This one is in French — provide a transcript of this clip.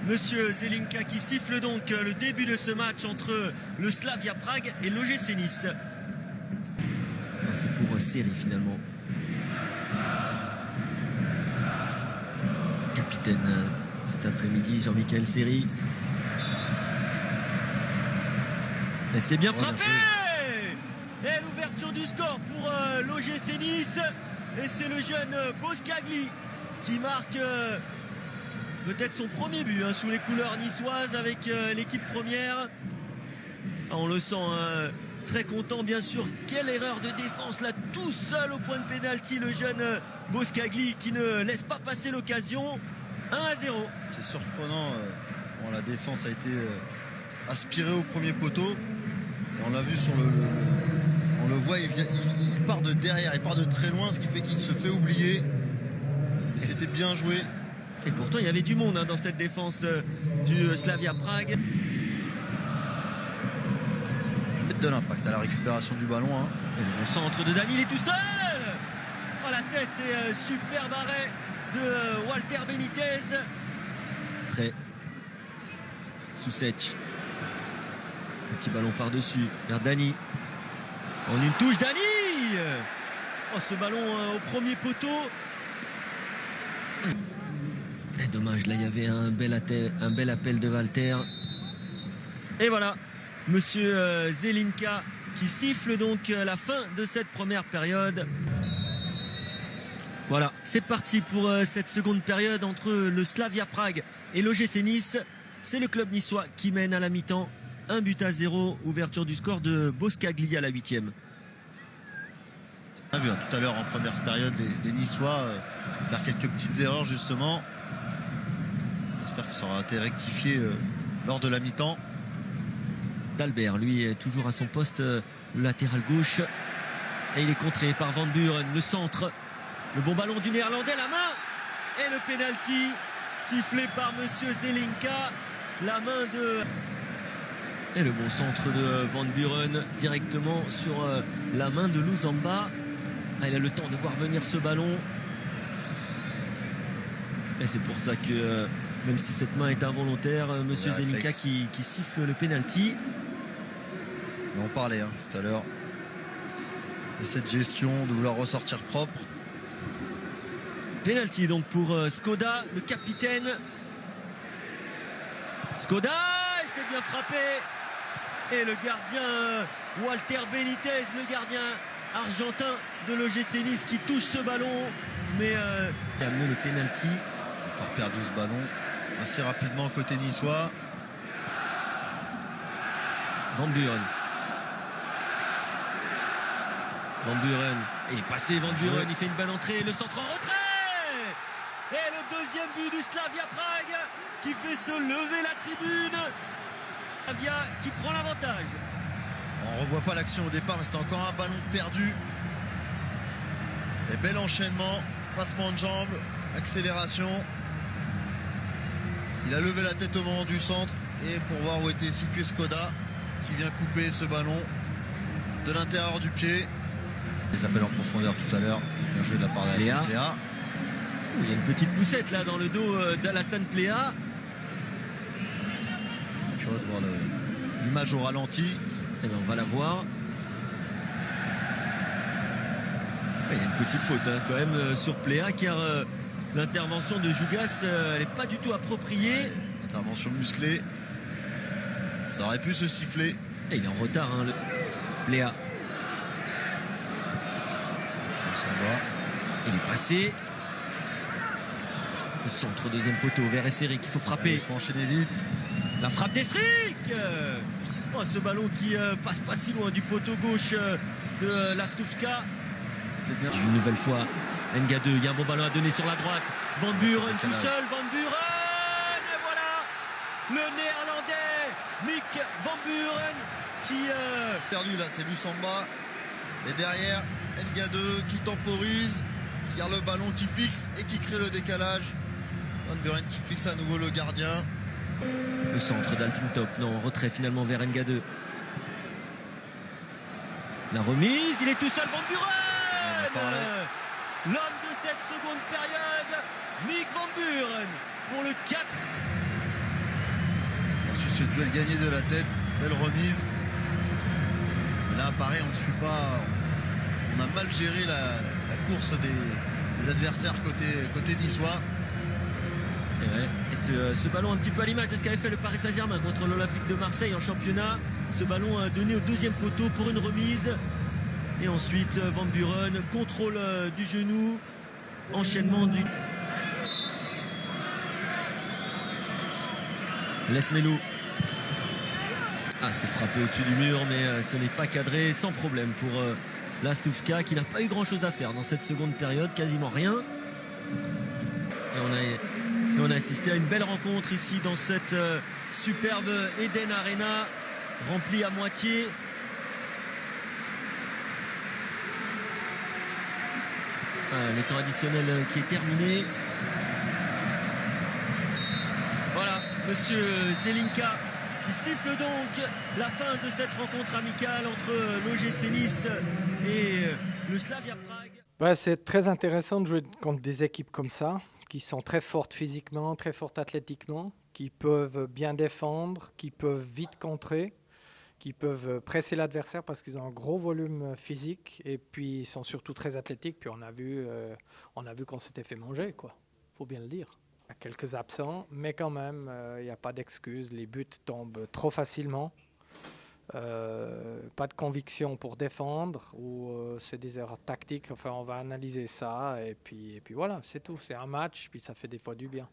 Monsieur Zelinka qui siffle donc le début de ce match entre le Slavia Prague et l'OGC Nice. C'est pour Seri finalement. Capitaine cet après-midi, Jean-Michel Seri. Et c'est bien frappé. Et l'ouverture du score pour l'OGC Nice. Et c'est le jeune Boskagli qui marque peut-être son premier but sous les couleurs niçoises avec l'équipe première. On le sent très content bien sûr. Quelle erreur de défense là, tout seul au point de pénalty, le jeune Boskagli qui ne laisse pas passer l'occasion. 1-0. C'est surprenant. Bon, la défense a été aspirée au premier poteau. Et on l'a vu sur on le voit, il part de derrière, il part de très loin, ce qui fait qu'il se fait oublier. Et c'était bien joué. Et pourtant, il y avait du monde dans cette défense du Slavia Prague. De l'impact à la récupération du ballon. Et le bon centre de Dani, il est tout seul. Oh, la tête et superbe arrêt de Walter Benitez. Très Susic. Petit ballon par-dessus vers Dani. En une touche, Dani. Oh, ce ballon au premier poteau. Et dommage, là il y avait un bel appel de Walter. Et voilà, monsieur Zelinka qui siffle donc la fin de cette première période. Voilà, c'est parti pour cette seconde période entre le Slavia Prague et l'OGC Nice. C'est le club niçois qui mène à la mi-temps. 1-0, ouverture du score de Boskagli à la 8e. On a vu tout à l'heure en première période les Niçois faire quelques petites erreurs justement. J'espère que ça aura été rectifié lors de la mi-temps. Dalbert, lui, est toujours à son poste, le latéral gauche. Et il est contré par Van Buren, le centre. Le bon ballon du Néerlandais, la main. Et le pénalty sifflé par monsieur Zelinka. La main de... Et le bon centre de Van Buren directement sur la main de Luzamba. Ah, il a le temps de voir venir ce ballon. Et c'est pour ça que, même si cette main est involontaire, monsieur Zelinka qui siffle le pénalty. On parlait tout à l'heure de cette gestion, de vouloir ressortir propre. Pénalty donc pour Skoda, le capitaine. Skoda, et c'est bien frappé. Et le gardien Walter Benitez, le gardien argentin de l'OGC Nice qui touche ce ballon. Mais qui a amené le pénalty. Encore perdu ce ballon assez rapidement côté niçois. Van Buren. Van Buren. Il est passé Van Buren, il fait une bonne entrée. Le centre en retrait. Et le deuxième but du Slavia Prague qui fait se lever la tribune. Slavia qui prend l'avantage. On revoit pas l'action au départ, mais c'était encore un ballon perdu. Et bel enchaînement, passement de jambes, accélération. Il a levé la tête au moment du centre et pour voir où était situé Skoda qui vient couper ce ballon de l'intérieur du pied. Les appels en profondeur tout à l'heure, c'est bien joué de la part d'Alassane Plea. Il y a une petite poussette là dans le dos d'Alassane Plea. C'est curieux de voir l'image au ralenti. Et bien on va la voir. Il y a une petite faute quand même sur Plea car l'intervention de Jougas elle n'est pas du tout appropriée. Intervention musclée. Ça aurait pu se siffler. Et il est en retard le Plea. Il s'en va. Il est passé. Le centre deuxième poteau vers Eseric, il faut frapper. Il faut enchaîner vite. La frappe d'Eseric. Oh, ce ballon qui passe pas si loin du poteau gauche de Lastuvka. C'était bien. Une nouvelle fois, Nga2, il y a un bon ballon à donner sur la droite. Van Buren tout seul, Van Buren. Et voilà, le néerlandais Mick Van Buren qui... Perdu là, c'est Luzamba. Et derrière, Nga2 qui temporise, qui garde le ballon, qui fixe et qui crée le décalage. Van Buren qui fixe à nouveau le gardien. Le centre d'Altintop, non, retrait finalement vers Nga2. La remise, il est tout seul, Van Buren. L'homme de cette seconde période, Mick Van Buren, pour le 4. ce duel gagné de la tête, belle remise. Et là, pareil, on ne suit pas. On a mal géré la course des adversaires côté niçois. Et ce ballon un petit peu à l'image de ce qu'avait fait le Paris Saint-Germain contre l'Olympique de Marseille en championnat. Ce ballon donné au deuxième poteau pour une remise. Et ensuite Van Buren, contrôle du genou, enchaînement du... Les Mello. Ah, c'est frappé au-dessus du mur, mais ce n'est pas cadré, sans problème pour la Stuvka, qui n'a pas eu grand-chose à faire dans cette seconde période, quasiment rien. Et on a assisté à une belle rencontre ici dans cette superbe Eden Arena, remplie à moitié. Le temps additionnel qui est terminé. Voilà, monsieur Zelinka qui siffle donc la fin de cette rencontre amicale entre l'OGC Nice et le Slavia Prague. C'est très intéressant de jouer contre des équipes comme ça, qui sont très fortes physiquement, très fortes athlétiquement, qui peuvent bien défendre, qui peuvent vite contrer, qui peuvent presser l'adversaire parce qu'ils ont un gros volume physique et puis ils sont surtout très athlétiques. Puis on a vu qu'on s'était fait manger, quoi. Faut bien le dire. Il y a quelques absents, mais quand même, il n'y a pas d'excuse. Les buts tombent trop facilement. Pas de conviction pour défendre ou c'est des erreurs tactiques. Enfin, on va analyser ça et puis voilà, c'est tout. C'est un match, puis ça fait des fois du bien.